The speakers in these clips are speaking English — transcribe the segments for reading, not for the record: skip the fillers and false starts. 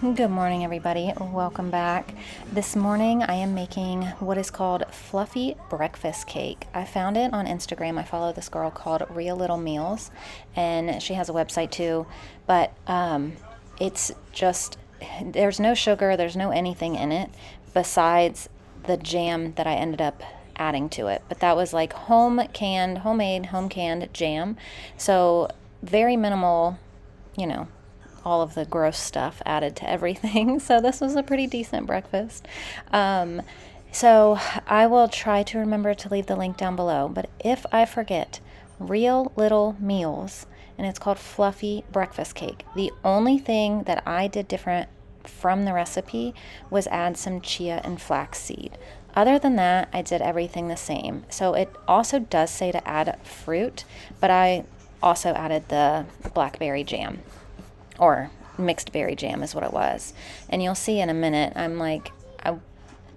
Good morning, everybody. Welcome back. This morning I am making what is called fluffy breakfast cake. I found it on Instagram. I follow this girl called Real Little Meals, and she has a website too. But it's just, there's no sugar, there's no anything in it besides the jam that I ended up adding to it. But that was like homemade, home canned jam. So very minimal, you know, all of the gross stuff added to everything. So this was a pretty decent breakfast. So I will try to remember to leave the link down below. But if I forget, Real Little Meals, and it's called Fluffy Breakfast Cake. The only thing that I did different from the recipe was add some chia and flaxseed. Other than that, I did everything the same. So it also does say to add fruit, but I also added the blackberry jam, or mixed berry jam is what it was. And you'll see in a minute, I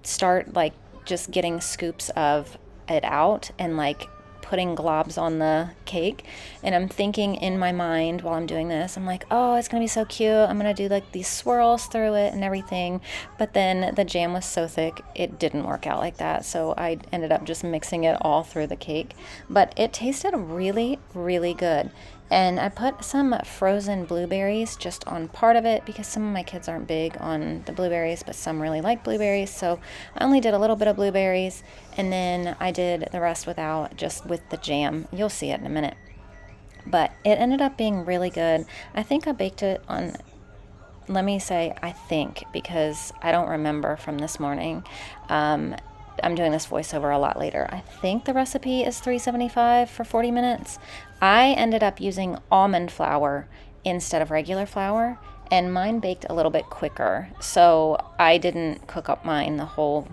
start like just getting scoops of it out and like putting globs on the cake. And I'm thinking in my mind while I'm doing this, I'm like, oh, it's gonna be so cute. I'm gonna do like these swirls through it and everything. But then the jam was so thick, it didn't work out like that. So I ended up just mixing it all through the cake. But it tasted really, really good. And I put some frozen blueberries just on part of it because some of my kids aren't big on the blueberries, but some really like blueberries. So I only did a little bit of blueberries, and then I did the rest without, just with the jam. You'll see it in a minute. But it ended up being really good. I think I baked it on, let me say I think, because I don't remember from this morning. I'm doing this voiceover a lot later. I think the recipe is 375 for 40 minutes. I ended up using almond flour instead of regular flour, and mine baked a little bit quicker. So I didn't cook up mine the whole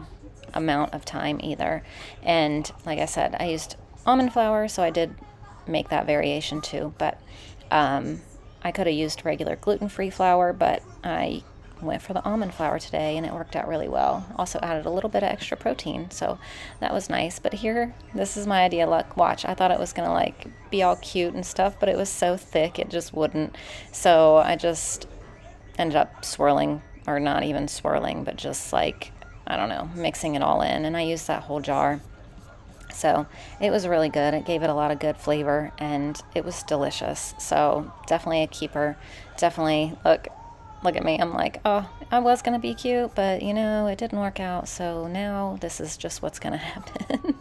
amount of time either. And like I said, I used almond flour, so I did make that variation too. But I could have used regular gluten-free flour, but I went for the almond flour today, and it worked out really well. Also added a little bit of extra protein, so that was nice. But here, this is my idea. Look, watch. I thought it was gonna like be all cute and stuff, but it was so thick it just wouldn't. So I just ended up swirling, or not even swirling, but just like, I don't know, mixing it all in. And I used that whole jar. So it was really good. It gave it a lot of good flavor, and it was delicious. So definitely a keeper. Definitely, look at me. I'm like, oh, I was going to be cute, but you know, it didn't work out. So now this is just what's going to happen.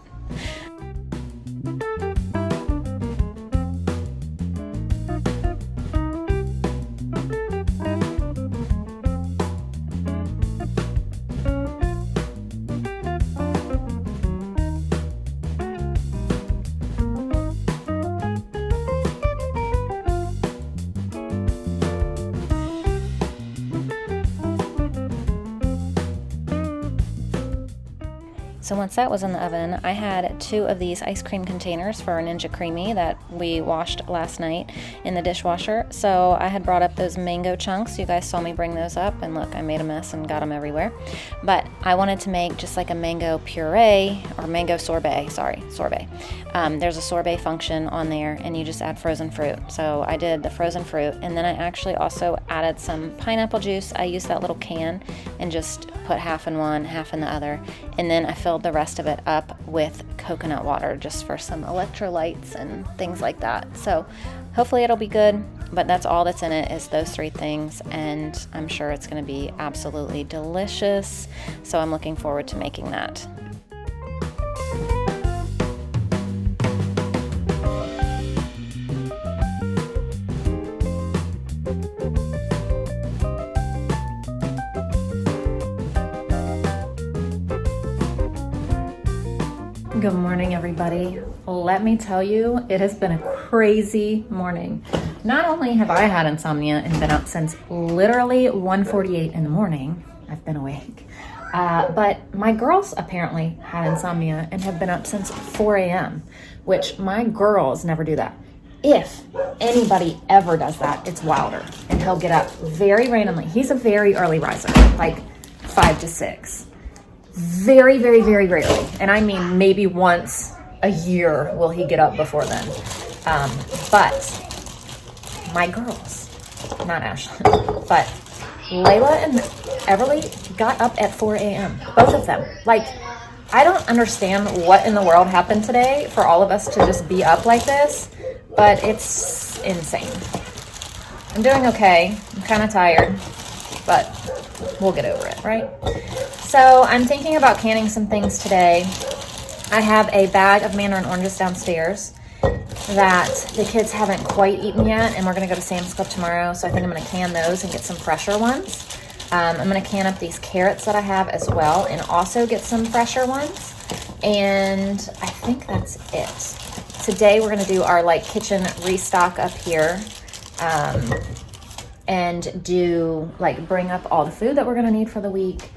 So once that was in the oven, I had 2 of these ice cream containers for our Ninja Creamy that we washed last night in the dishwasher. So I had brought up those mango chunks. You guys saw me bring those up, and look, I made a mess and got them everywhere. But I wanted to make just like a mango puree, or mango sorbet, sorbet. There's a sorbet function on there, and you just add frozen fruit. So I did the frozen fruit, and then I actually also added some pineapple juice. I used that little can and just put half in one, half in the other, and then I filled the rest of it up with coconut water just for some electrolytes and things like that. So hopefully it'll be good, but that's all that's in it, is those 3 things, and I'm sure it's going to be absolutely delicious. So I'm looking forward to making that. Good morning, everybody. Let me tell you, it has been a crazy morning. Not only have I had insomnia and been up since literally 1:48 in the morning, I've been awake, but my girls apparently had insomnia and have been up since 4 a.m., which my girls never do that. If anybody ever does that, it's Wilder, and he'll get up very randomly. He's a very early riser, like 5 to 6. Very, very, very rarely, and I mean maybe once a year will he get up before then. But my girls, not Ashlyn, but Layla and Everly got up at 4 a.m. Both of them. Like, I don't understand what in the world happened today for all of us to just be up like this, but it's insane. I'm doing okay. I'm kind of tired, but we'll get over it, right? So I'm thinking about canning some things today. I have a bag of mandarin oranges downstairs that the kids haven't quite eaten yet, and we're going to go to Sam's Club tomorrow, so I think I'm going to can those and get some fresher ones. I'm going to can up these carrots that I have as well and also get some fresher ones, and I think that's it. Today we're going to do our like kitchen restock up here and do like bring up all the food that we're going to need for the week.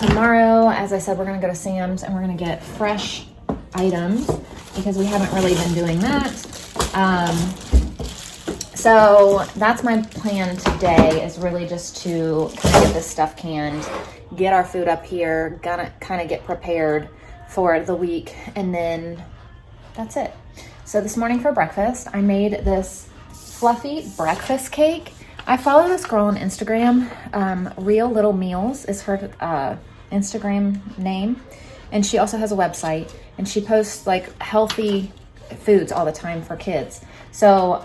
Tomorrow, as I said, we're going to go to Sam's and we're going to get fresh items because we haven't really been doing that. So that's my plan today, is really just to kind of get this stuff canned, get our food up here, gonna kind of get prepared for the week, and then that's it. So this morning for breakfast, I made this fluffy breakfast cake. I follow this girl on Instagram. Real Little Meals is her Instagram name. And she also has a website. And she posts like healthy foods all the time for kids. So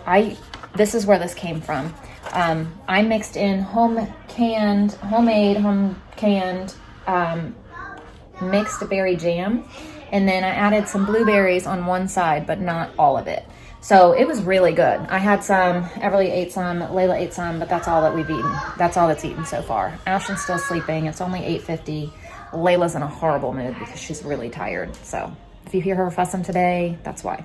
this is where this came from. I mixed in homemade mixed berry jam. And then I added some blueberries on one side, but not all of it. So it was really good. I had some, Everly ate some, Layla ate some, but that's all that we've eaten. That's all that's eaten so far. Ashton's still sleeping. It's only 8:50. Layla's in a horrible mood because she's really tired. So if you hear her fussing today, that's why.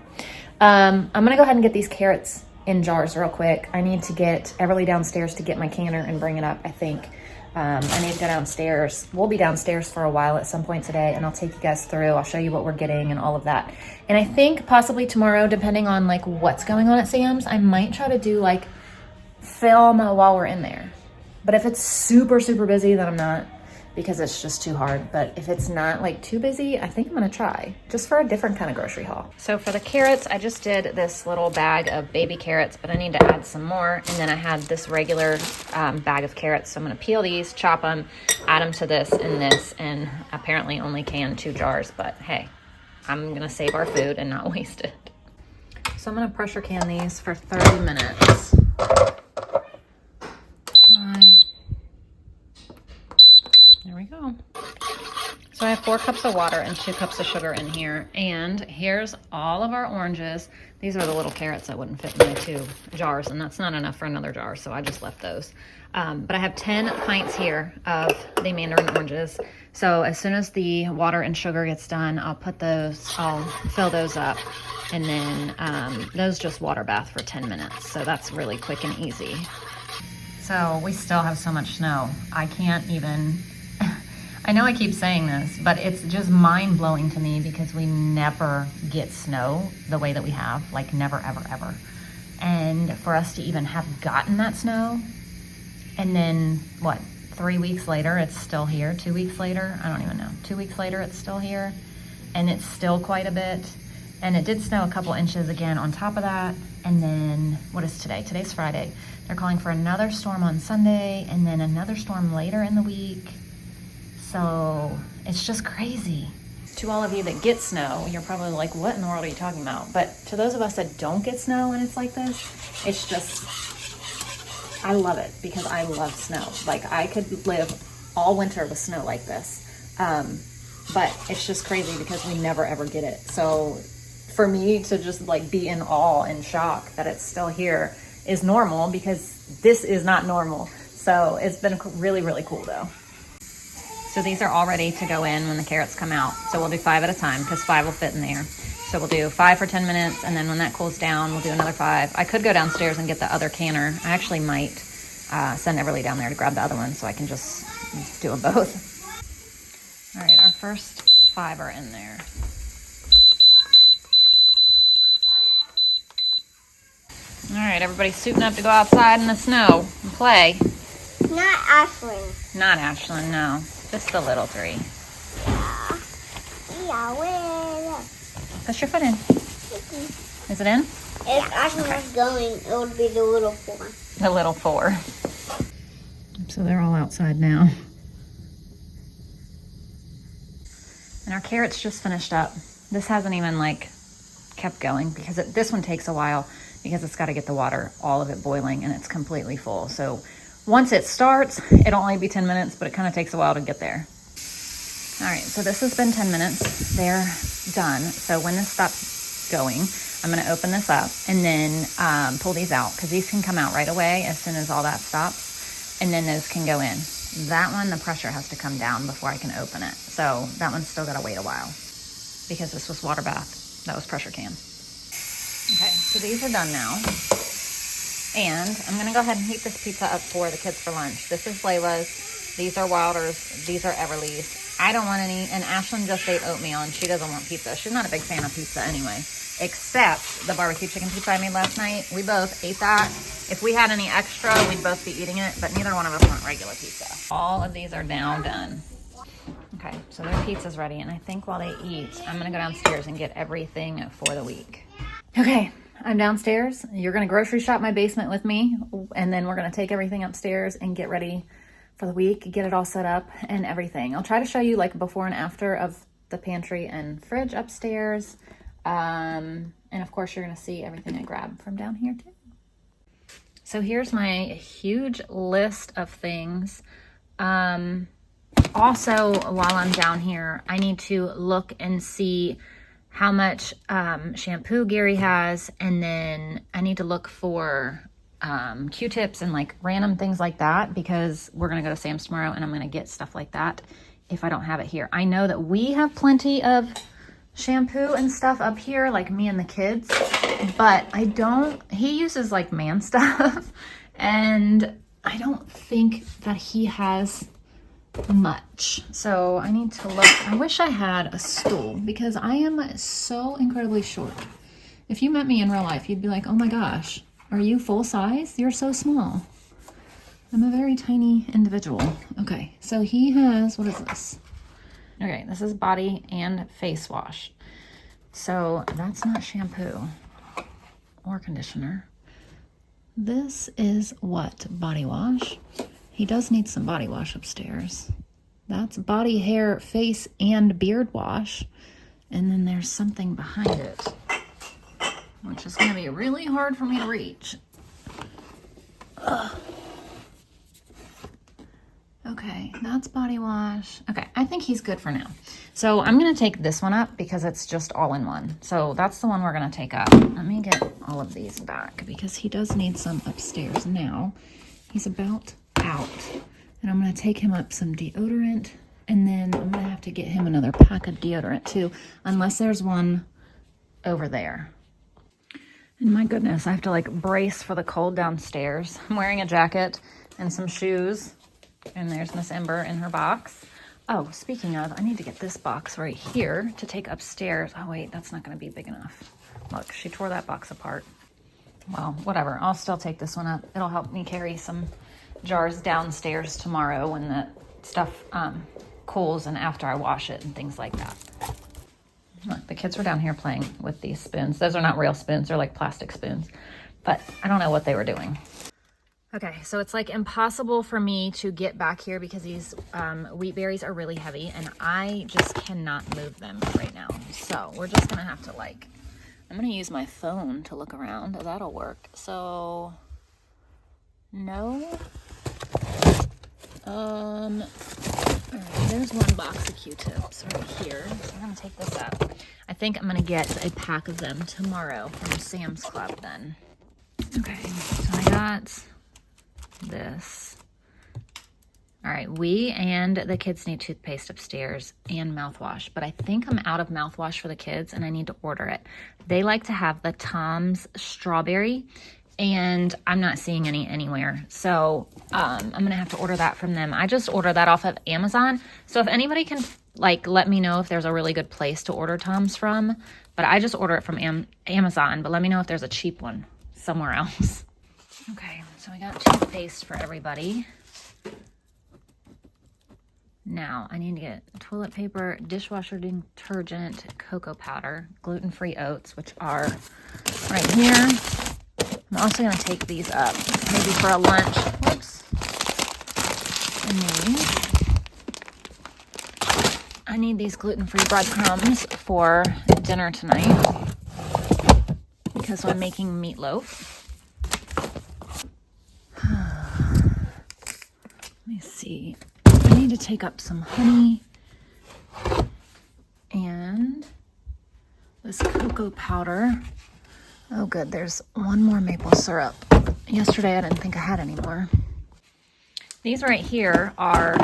I'm gonna go ahead and get these carrots in jars real quick. I need to get Everly downstairs to get my canner and bring it up, I think. I need to go downstairs. We'll be downstairs for a while at some point today, and I'll take you guys through. I'll show you what we're getting and all of that. And I think possibly tomorrow, depending on like what's going on at Sam's, I might try to do like film while we're in there. But if it's super, super busy, then I'm not, because it's just too hard. But if it's not like too busy, I think I'm gonna try just for a different kind of grocery haul. So for the carrots, I just did this little bag of baby carrots, but I need to add some more. And then I had this regular bag of carrots. So I'm gonna peel these, chop them, add them to this and this, and apparently only can 2 jars, but hey, I'm gonna save our food and not waste it. So I'm gonna pressure can these for 30 minutes. There we go. So I have 4 cups of water and 2 cups of sugar in here. And here's all of our oranges. These are the little carrots that wouldn't fit in my 2 jars, and that's not enough for another jar, so I just left those. But I have 10 pints here of the mandarin oranges. So as soon as the water and sugar gets done, I'll fill those up. And then those just water bath for 10 minutes. So that's really quick and easy. So we still have so much snow. I can't even... I know I keep saying this, but it's just mind-blowing to me because we never get snow the way that we have, like never, ever, ever. And for us to even have gotten that snow, and then, 3 weeks later, it's still here. 2 weeks later, I don't even know. 2 weeks later, it's still here, and it's still quite a bit. And it did snow a couple inches again on top of that. And then, what is today? Today's Friday. They're calling for another storm on Sunday, and then another storm later in the week. So it's just crazy. To all of you that get snow, you're probably like, what in the world are you talking about? But to those of us that don't get snow and it's like this, it's just, I love it because I love snow. Like I could live all winter with snow like this. But it's just crazy because we never ever get it. So for me to just like be in awe and shock that it's still here is normal, because this is not normal. So it's been really, really cool though. So these are all ready to go in when the carrots come out. So we'll do 5 at a time because 5 will fit in there. So we'll do 5 for 10 minutes, and then when that cools down, we'll do another 5. I could go downstairs and get the other canner. I actually might send Everly down there to grab the other one so I can just do them both. All right, our first 5 are in there. All right, everybody's suiting up to go outside in the snow and play. Not Ashlyn. Not Ashlyn, no. Just the little 3. Yeah, where? Push your foot in. Is it in? If Ashlyn was going, it would be the little 4. The little 4. I'm so they're all outside now. And our carrots just finished up. This hasn't even like kept going because this one takes a while because it's got to get the water, all of it boiling, and it's completely full. So once it starts, it'll only be 10 minutes, but it kind of takes a while to get there. All right, so this has been 10 minutes. They're done. So when this stops going, I'm going to open this up and then pull these out because these can come out right away as soon as all that stops, and then those can go in. That one, the pressure has to come down before I can open it. So that one's still got to wait a while because this was water bath. That was pressure can. Okay, so these are done now. And I'm going to go ahead and heat this pizza up for the kids for lunch. This is Layla's. These are Wilder's. These are Everly's. I don't want any, and Ashlyn just ate oatmeal and she doesn't want pizza. She's not a big fan of pizza anyway, except the barbecue chicken pizza I made last night. We both ate that. If we had any extra, we'd both be eating it, but neither one of us want regular pizza. All of these are now done. Okay, so their pizza's ready, and I think while they eat, I'm gonna go downstairs and get everything for the week. Okay, I'm downstairs. You're gonna grocery shop my basement with me, and then we're gonna take everything upstairs and get ready for the week, get it all set up and everything. I'll try to show you like before and after of the pantry and fridge upstairs. And of course you're gonna see everything I grabbed from down here too. So here's my huge list of things. Also, while I'm down here, I need to look and see how much shampoo Gary has, and then I need to look for Q-tips and like random things like that because we're gonna go to Sam's tomorrow and I'm gonna get stuff like that if I don't have it here. I know that we have plenty of shampoo and stuff up here, like me and the kids, but he uses like man stuff and I don't think that he has much. So I need to look. I wish I had a stool because I am so incredibly short. If you met me in real life, you'd be like, oh my gosh, are you full size? You're so small. I'm a very tiny individual. Okay, so he has, what is this? Okay, this is body and face wash. So that's not shampoo or conditioner. This is what? Body wash. He does need some body wash upstairs. That's body, hair, face, and beard wash. And then there's something behind it, which is going to be really hard for me to reach. Ugh. Okay, that's body wash. Okay, I think he's good for now. So I'm going to take this one up because it's just all in one. So that's the one we're going to take up. Let me get all of these back because he does need some upstairs now. He's about out. And I'm going to take him up some deodorant, and then I'm going to have to get him another pack of deodorant too, unless there's one over there. And my goodness, I have to like brace for the cold downstairs. I'm wearing a jacket and some shoes. And there's Miss Ember in her box. Oh, speaking of, I need to get this box right here to take upstairs. Oh wait, that's not going to be big enough. Look, she tore that box apart. Well, whatever. I'll still take this one up. It'll help me carry some jars downstairs tomorrow when the stuff cools and after I wash it and things like that. Look, the kids were down here playing with these spoons. Those are not real spoons. They're like plastic spoons. But I don't know what they were doing. Okay, so it's like impossible for me to get back here because these wheat berries are really heavy and I just cannot move them right now. So we're just gonna have to like, I'm gonna use my phone to look around. That'll work. So, no. All right, there's one box of Q-tips right here. So I'm gonna take this up. I think I'm gonna get a pack of them tomorrow from Sam's Club then. Okay, so I got this. All right, we and the kids need toothpaste upstairs and mouthwash, but I think I'm out of mouthwash for the kids and I need to order it. They like to have the Tom's strawberry and I'm not seeing any anywhere. So I'm gonna have to order that from them. I just ordered that off of Amazon. So if anybody can like let me know if there's a really good place to order Tom's from, but I just order it from Amazon, but let me know if there's a cheap one somewhere else. Okay, so we got toothpaste for everybody. Now, I need to get toilet paper, dishwasher detergent, cocoa powder, gluten-free oats, which are right here. I'm also going to take these up, maybe for a lunch. Whoops. And these. I need these gluten-free breadcrumbs for dinner tonight because I'm making meatloaf. Let me see. I need to take up some honey and this cocoa powder. Oh good, there's one more maple syrup. Yesterday I didn't think I had any more. These right here are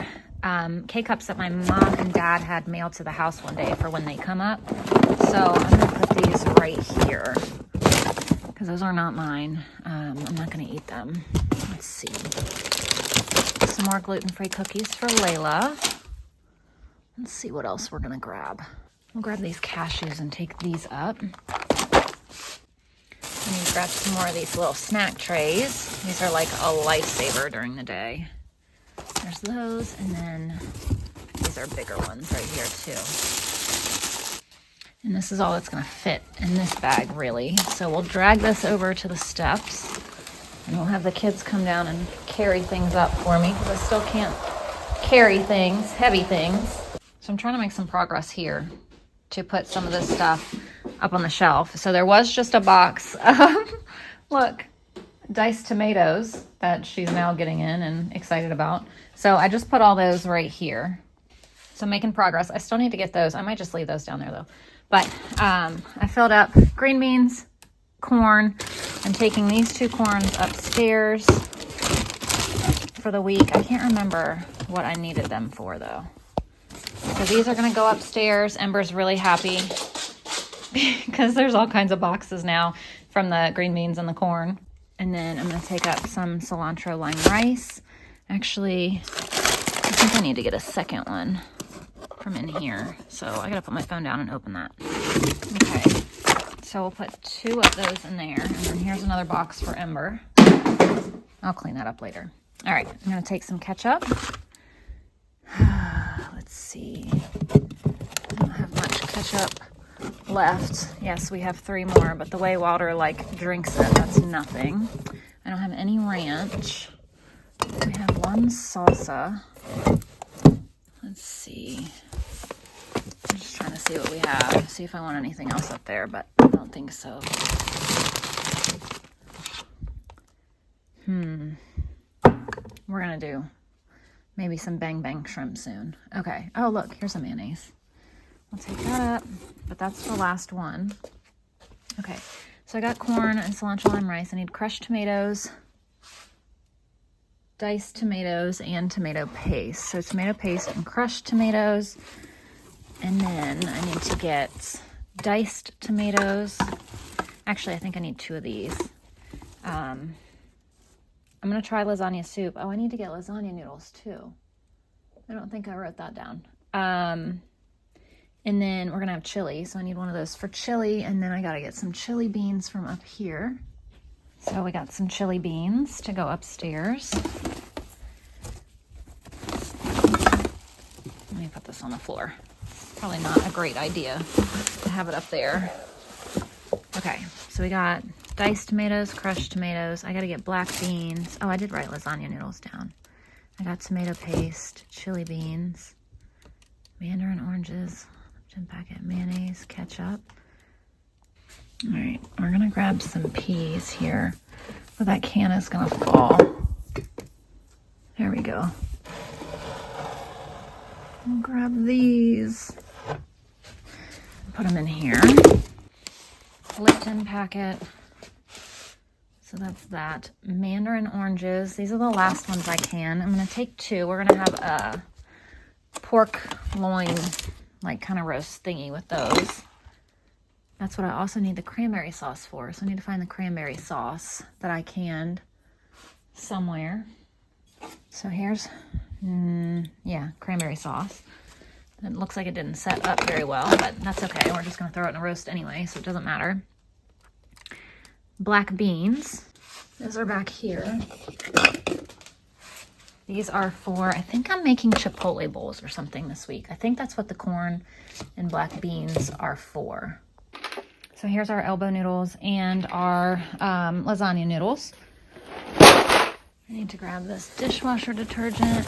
K-cups that my mom and dad had mailed to the house one day for when they come up. So I'm gonna put these right here because those are not mine. I'm not gonna eat them. Let's see. Some more gluten-free cookies for Layla. Let's see what else we're gonna grab. We'll grab these cashews and take these up. And grab some more of these little snack trays. These are like a lifesaver during the day. There's those, and then these are bigger ones right here too. And this is all that's gonna fit in this bag really. So we'll drag this over to the steps and we'll have the kids come down and carry things up for me because I still can't carry things, heavy things. So I'm trying to make some progress here to put some of this stuff up on the shelf. So there was just a box of, look, diced tomatoes that she's now getting in and excited about. So I just put all those right here. So I'm making progress. I still need to get those. I might just leave those down there though. But I filled up green beans, corn. I'm taking these 2 corns upstairs for the week. I can't remember what I needed them for though. So these are gonna go upstairs. Ember's really happy because there's all kinds of boxes now from the green beans and the corn. And then I'm gonna take up some cilantro lime rice. Actually, I think I need to get a second one from in here. So I gotta put my phone down and open that. Okay, so we'll put 2 of those in there. And then here's another box for Ember. I'll clean that up later. All right, I'm gonna take some ketchup. Let's see. I don't have much ketchup left. Yes, we have 3 more, but the way Walter like drinks it, that's nothing. I don't have any ranch. We have 1 salsa. Let's see. I'm just trying to see what we have. See if I want anything else up there, but I don't think so. We're gonna do maybe some bang bang shrimp soon. Okay. Oh look, here's a mayonnaise. I'll take that up, but that's the last one. Okay, so I got corn and cilantro lime rice. I need crushed tomatoes, diced tomatoes, and tomato paste. So tomato paste and crushed tomatoes. And then I need to get diced tomatoes. Actually, I think I need 2 of these. I'm gonna try lasagna soup. Oh, I need to get lasagna noodles too. I don't think I wrote that down. And then we're gonna have chili, so I need one of those for chili, and then I gotta get some chili beans from up here. So we got some chili beans to go upstairs. Let me put this on the floor. Probably not a great idea to have it up there. Okay, so we got diced tomatoes, crushed tomatoes. I gotta get black beans. Oh, I did write lasagna noodles down. I got tomato paste, chili beans, mandarin oranges, gym packet, mayonnaise, ketchup. All right, we're gonna grab some peas here. So that can is gonna fall. There we go. I'll grab these. Put them in here. Lipton packet. So that's that. Mandarin oranges. These are the last ones I can. I'm gonna take 2. We're gonna have a pork loin, like kind of roast thingy with those. That's what I also need the cranberry sauce for. So I need to find the cranberry sauce that I canned somewhere. So here's, yeah, cranberry sauce. It looks like it didn't set up very well, but that's okay. We're just gonna throw it in a roast anyway, so it doesn't matter. Black beans. Those are back here. These are for, I think I'm making chipotle bowls or something this week. I think that's what the corn and black beans are for. So here's our elbow noodles and our lasagna noodles. I need to grab this dishwasher detergent.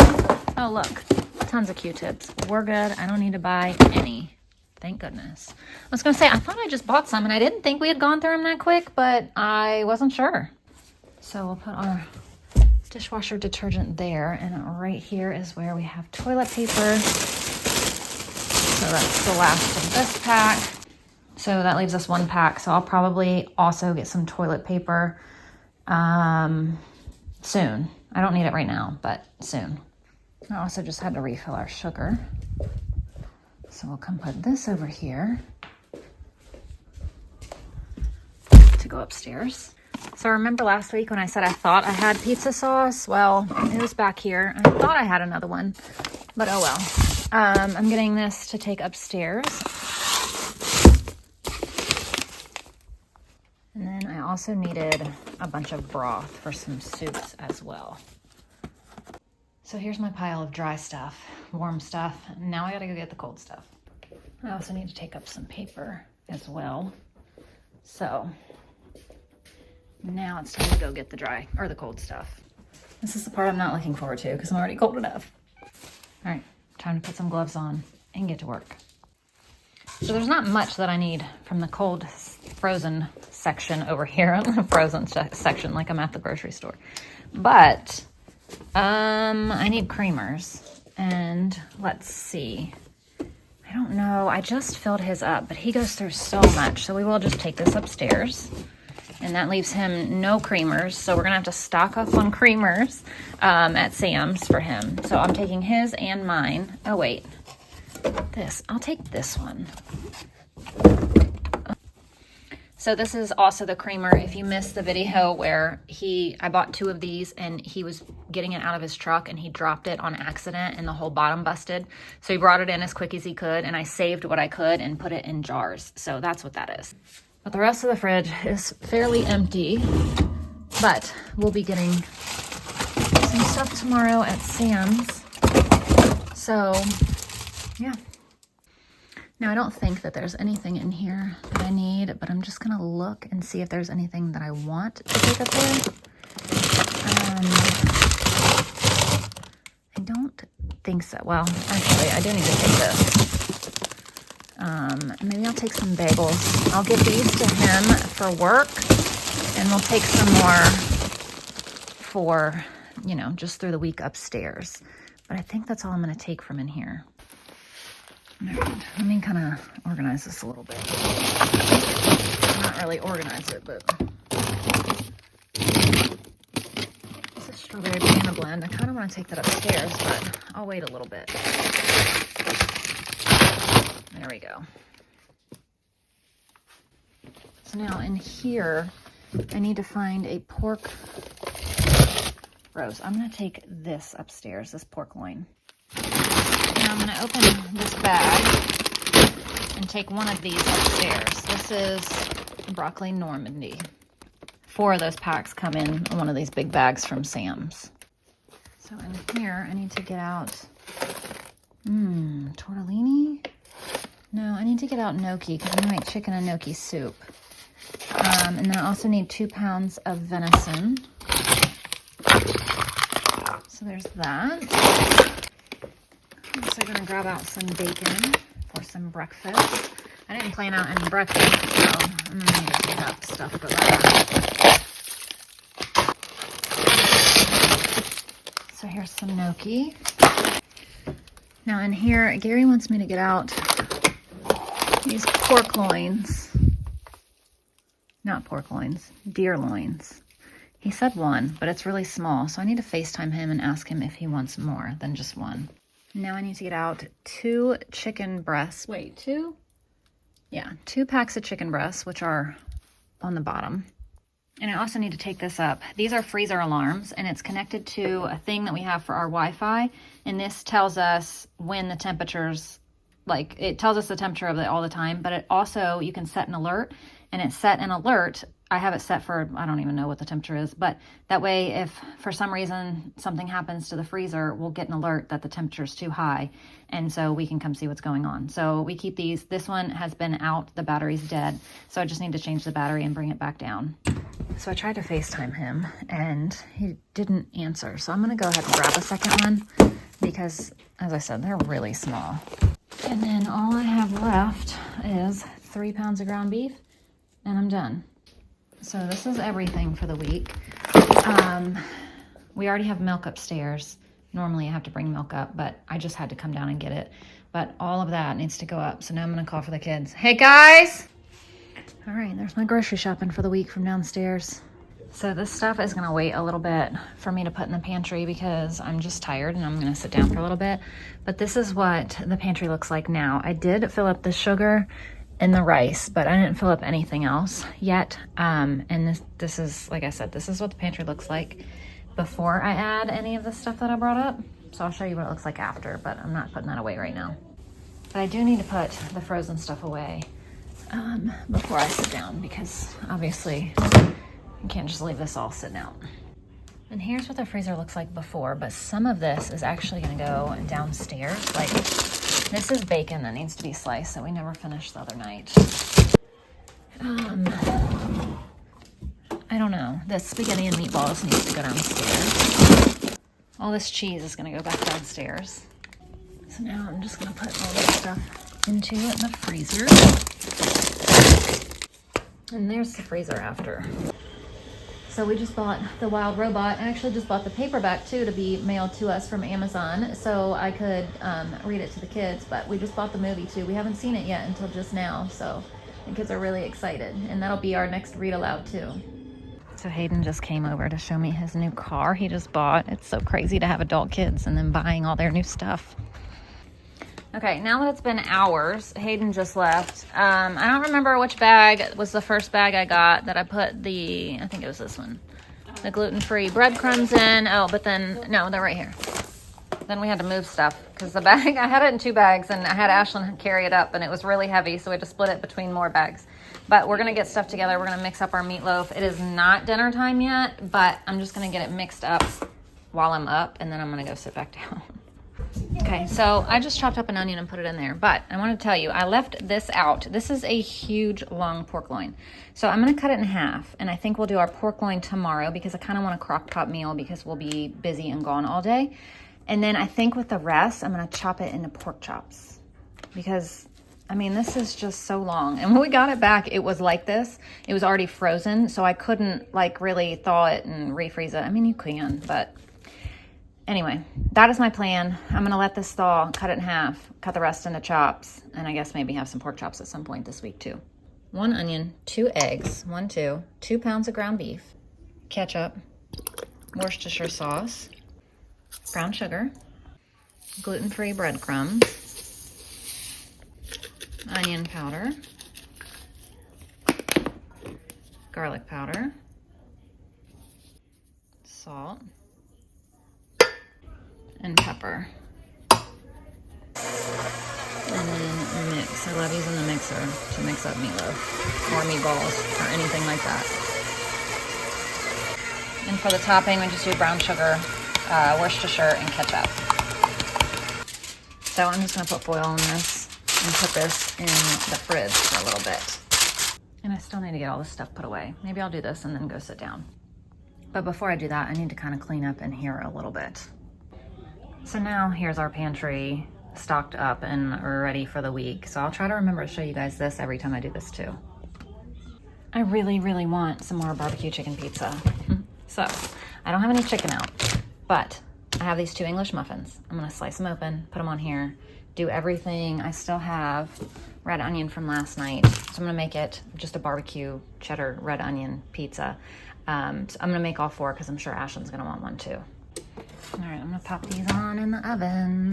Oh, look, tons of Q-tips. We're good. I don't need to buy any. Thank goodness. I was going to say, I thought I just bought some, and I didn't think we had gone through them that quick, but I wasn't sure. So we'll put our dishwasher detergent there, and right here is where we have toilet paper. So that's the last of this pack. So that leaves us one pack. So I'll probably also get some toilet paper soon. I don't need it right now, but soon. I also just had to refill our sugar. So we'll come put this over here to go upstairs. So remember last week when I said I thought I had pizza sauce? Well, it was back here. I thought I had another one, but oh well. I'm getting this to take upstairs. And then I also needed a bunch of broth for some soups as well. So here's my pile of dry stuff, warm stuff. Now I gotta go get the cold stuff. I also need to take up some paper as well. So now it's time to go get the dry or the cold stuff. This is the part I'm not looking forward to because I'm already cold enough. All right, time to put some gloves on and get to work. So there's not much that I need from the cold frozen section over here, the frozen section, like I'm at the grocery store. But I need creamers, and let's see. I don't know. I just filled his up, but he goes through so much. So we will just take this upstairs, and that leaves him no creamers. So we're gonna have to stock up on creamers at Sam's for him. So I'm taking his and mine. Oh wait, I'll take this one. So this is also the creamer. If you missed the video where I bought 2 of these and he was getting it out of his truck and he dropped it on accident and the whole bottom busted. So he brought it in as quick as he could, and I saved what I could and put it in jars. So that's what that is. But the rest of the fridge is fairly empty, but we'll be getting some stuff tomorrow at Sam's. So yeah. Now, I don't think that there's anything in here that I need, but I'm just going to look and see if there's anything that I want to take up there. I don't think so. Well, actually, I do need to take this. Maybe I'll take some bagels. I'll give these to him for work, and we'll take some more for, just through the week upstairs. But I think that's all I'm going to take from in here. All right, let me kind of organize this a little bit. Not really organize it, but it's a strawberry banana blend. I kind of want to take that upstairs, but I'll wait a little bit. There we go. So now in here, I need to find a pork roast. I'm going to take this upstairs, this pork loin. Now I'm going to open this bag and take one of these upstairs. This is broccoli Normandy. 4 of those packs come in one of these big bags from Sam's. So in here, I need to get out, tortellini? No, I need to get out gnocchi because I'm going to make chicken and gnocchi soup. And then I also need 2 pounds of venison. So there's that. I'm also going to grab out some bacon for some breakfast. I didn't plan out any breakfast, so I'm going to need to pick up stuff for that. So here's some gnocchi. Now in here, Gary wants me to get out these pork loins. Not pork loins, deer loins. He said 1, but it's really small, so I need to FaceTime him and ask him if he wants more than just 1. Now I need to get out 2 chicken breasts. Wait, 2? Yeah, 2 packs of chicken breasts, which are on the bottom. And I also need to take this up. These are freezer alarms, and it's connected to a thing that we have for our Wi-Fi. And this tells us when the temperatures, it tells us the temperature of it all the time, but it also, you can set an alert, and it's set an alert. I have it set for, I don't even know what the temperature is, but that way if for some reason something happens to the freezer, we'll get an alert that the temperature is too high, and so we can come see what's going on. So we keep these. This one has been out, the battery's dead, so I just need to change the battery and bring it back down. So I tried to FaceTime him and he didn't answer, so I'm gonna go ahead and grab a second one because, as I said, they're really small. And then all I have left is 3 pounds of ground beef, and I'm done. So this is everything for the week. We already have milk upstairs. Normally I have to bring milk up, but I just had to come down and get it. But all of that needs to go up. So now I'm gonna call for the kids. Hey guys! All right, there's my grocery shopping for the week from downstairs. So this stuff is gonna wait a little bit for me to put in the pantry because I'm just tired and I'm gonna sit down for a little bit. But this is what the pantry looks like now. I did fill up the sugar and the rice, but I didn't fill up anything else yet. And this is, like I said, this is what the pantry looks like before I add any of the stuff that I brought up. So I'll show you what it looks like after, but I'm not putting that away right now. But I do need to put the frozen stuff away before I sit down, because obviously you can't just leave this all sitting out. And here's what the freezer looks like before, but some of this is actually gonna go downstairs. Like, this is bacon that needs to be sliced that we never finished the other night. I don't know. The spaghetti and meatballs needs to go downstairs. All this cheese is gonna go back downstairs. So now I'm just gonna put all this stuff into the freezer. And there's the freezer after. So we just bought the Wild Robot. I actually just bought the paperback too to be mailed to us from Amazon so I could read it to the kids, but we just bought the movie too. We haven't seen it yet until just now, so the kids are really excited, and that'll be our next read aloud too. So Hayden just came over to show me his new car he just bought. It's so crazy to have adult kids and then buying all their new stuff. Okay, now that it's been hours, Hayden just left. I don't remember which bag was the first bag I got that I put the, I think it was this one, the gluten-free breadcrumbs in. Oh, but then, no, they're right here. Then we had to move stuff because the bag, I had it in 2 bags and I had Ashlyn carry it up and it was really heavy, so we had to split it between more bags. But we're gonna get stuff together. We're gonna mix up our meatloaf. It is not dinner time yet, but I'm just gonna get it mixed up while I'm up, and then I'm gonna go sit back down. Okay, so I just chopped up an onion and put it in there, but I want to tell you, I left this out. This is a huge, long pork loin. So I'm going to cut it in half, and I think we'll do our pork loin tomorrow because I kind of want a crock pot meal because we'll be busy and gone all day. And then I think with the rest, I'm going to chop it into pork chops because, I mean, this is just so long. And when we got it back, it was like this. It was already frozen, so I couldn't, like, really thaw it and refreeze it. I mean, you can, but... Anyway, that is my plan. I'm gonna let this thaw, cut it in half, cut the rest into chops, and I guess maybe have some pork chops at some point this week too. 1 onion, 2 eggs, 2 pounds of ground beef, ketchup, Worcestershire sauce, brown sugar, gluten-free breadcrumbs, onion powder, garlic powder, salt, and pepper. And then mix. I love using the mixer to mix up meatloaf or meatballs or anything like that. And for the topping, we just do brown sugar, Worcestershire, and ketchup. So I'm just gonna put foil on this and put this in the fridge for a little bit. And I still need to get all this stuff put away. Maybe I'll do this and then go sit down. But before I do that, I need to kind of clean up in here a little bit. So now here's our pantry stocked up and ready for the week. So I'll try to remember to show you guys this every time I do this too. I really, really want some more barbecue chicken pizza. So I don't have any chicken out, but I have these 2 English muffins. I'm gonna slice them open, put them on here, do everything. I still have red onion from last night. So I'm gonna make it just a barbecue cheddar red onion pizza. So I'm gonna make all 4 because I'm sure Ashlyn's gonna want one too. All right, I'm gonna pop these on in the oven.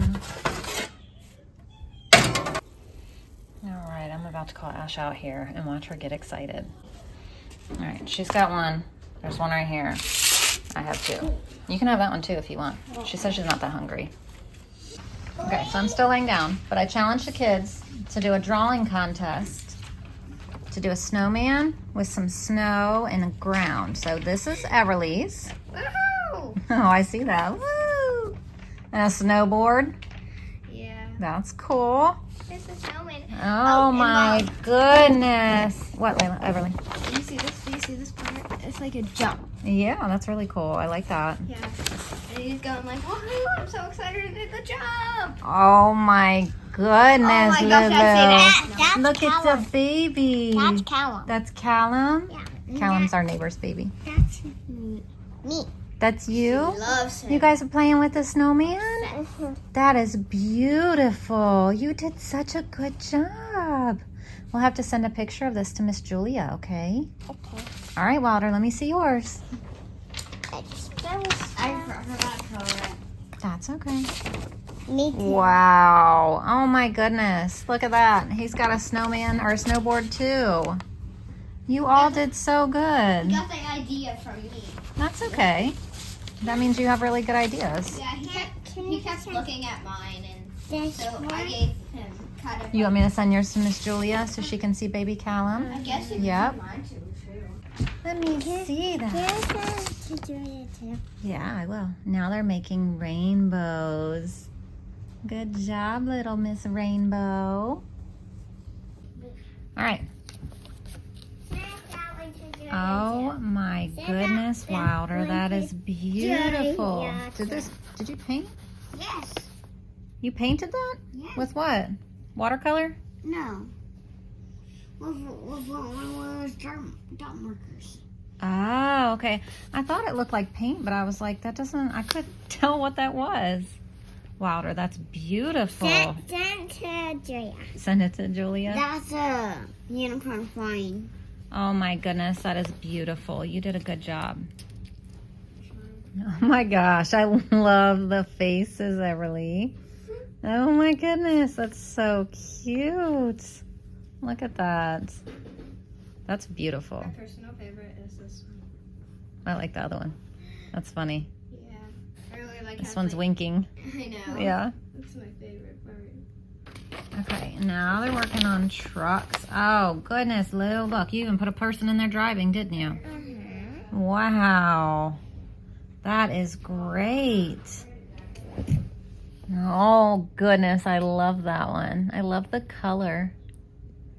All right, I'm about to call Ash out here and watch her get excited. All right, she's got one. There's one right here. I have 2. You can have that one too if you want. She says she's not that hungry. Okay, so I'm still laying down, but I challenged the kids to do a drawing contest to do a snowman with some snow and the ground. So this is Everly's. Woohoo! Oh, I see that. Woo! And a snowboard. Yeah. That's cool. There's a snowman. Oh, my goodness. What, Layla? Everly? Do you see this? Do you see this part? It's like a jump. Yeah, that's really cool. I like that. Yeah. And he's going like, woohoo! I'm so excited to do the jump. Oh my goodness, Oh my gosh, Lulu. I see that. That's Look, Callum. it's a baby. That's Callum. That's Callum? Yeah. Callum's our neighbor's baby. That's me. That's you? Loves him. You guys are playing with the snowman? That is beautiful. You did such a good job. We'll have to send a picture of this to Miss Julia, okay? Okay. All right, Wilder, let me see yours. I forgot to color it. That's okay. Me too. Wow. Oh my goodness. Look at that. He's got a snowman or a snowboard too. You all did so good. Got the idea from me. That's okay. That means you have really good ideas. Yeah, he kept looking at mine, and so I gave him kind of. You want me to send yours to Miss Julia so she can see baby Callum? I guess you can Yep. do mine too. Let me see that. Yeah, I will. Now they're making rainbows. Good job, little Miss Rainbow. All right. Oh my goodness, Wilder, that is beautiful. Did you paint? Yes. You painted that? Yes. With what? Watercolor? No. With one of those dot markers. Oh, okay. I thought it looked like paint, but I was like, I couldn't tell what that was. Wilder, that's beautiful. Send to Julia. Send it to Julia. That's a unicorn flying. Oh my goodness, that is beautiful. You did a good job. Oh my gosh, I love the faces, Everly. Oh my goodness, that's so cute. Look at that. That's beautiful. My personal favorite is this one. I like the other one. That's funny. Yeah. I really like This one's winking. I know. Yeah. That's my favorite part. Okay, now they're working on trucks. Oh, goodness, Lou. Look, you even put a person in there driving, didn't you? Mm-hmm. Wow. That is great. Oh, goodness, I love that one. I love the color.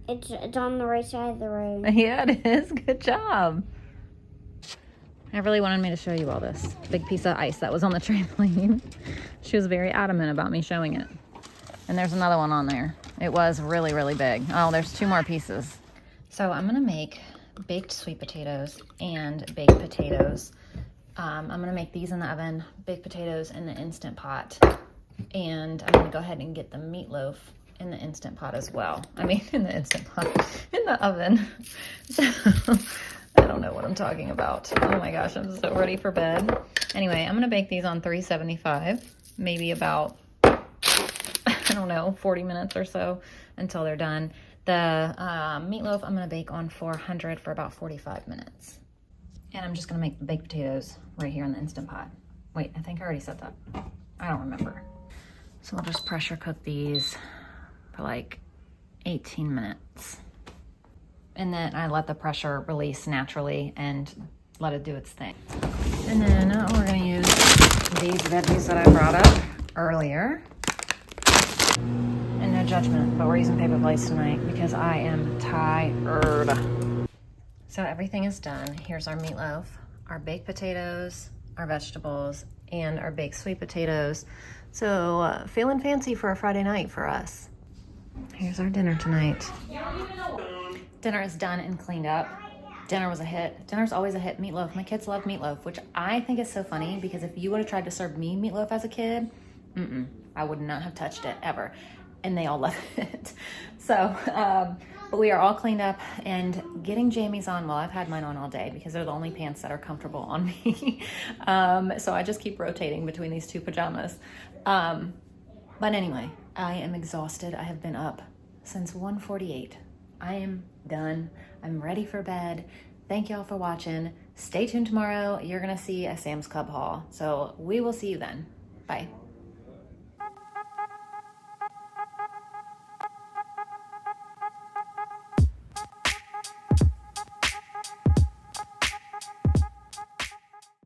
It's on the right side of the road. Yeah, it is. Good job. I really wanted me to show you all this big piece of ice that was on the trampoline. She was very adamant about me showing it. And there's another one on there. It was really, really big. Oh, there's 2 more pieces. So I'm gonna make baked sweet potatoes and baked potatoes. I'm gonna make these in the oven, baked potatoes in the Instant Pot. And I'm gonna go ahead and get the meatloaf in the Instant Pot as well. I mean, in the Instant Pot, in the oven. So, I don't know what I'm talking about. Oh my gosh, I'm so ready for bed. Anyway, I'm gonna bake these on 375, maybe about, I don't know, 40 minutes or so until they're done. The meatloaf I'm gonna bake on 400 for about 45 minutes. And I'm just gonna make the baked potatoes right here in the Instant Pot. Wait, I think I already said that. I don't remember. So I'll just pressure cook these for like 18 minutes. And then I let the pressure release naturally and let it do its thing. And then we're gonna use these veggies that I brought up earlier. And no judgment, but we're using paper plates tonight because I am tired. So everything is done. Here's our meatloaf, our baked potatoes, our vegetables, and our baked sweet potatoes. So feeling fancy for a Friday night for us. Here's our dinner tonight. Dinner is done and cleaned up. Dinner was a hit. Dinner's always a hit. Meatloaf. My kids love meatloaf, which I think is so funny because if you would have tried to serve me meatloaf as a kid, I would not have touched it ever. And they all love it. So, but we are all cleaned up and getting jammies on. Well, I've had mine on all day because they're the only pants that are comfortable on me. So I just keep rotating between these 2 pajamas. But anyway, I am exhausted. I have been up since 1:48. I am done. I'm ready for bed. Thank y'all for watching. Stay tuned tomorrow. You're gonna see a Sam's Club haul. So we will see you then. Bye.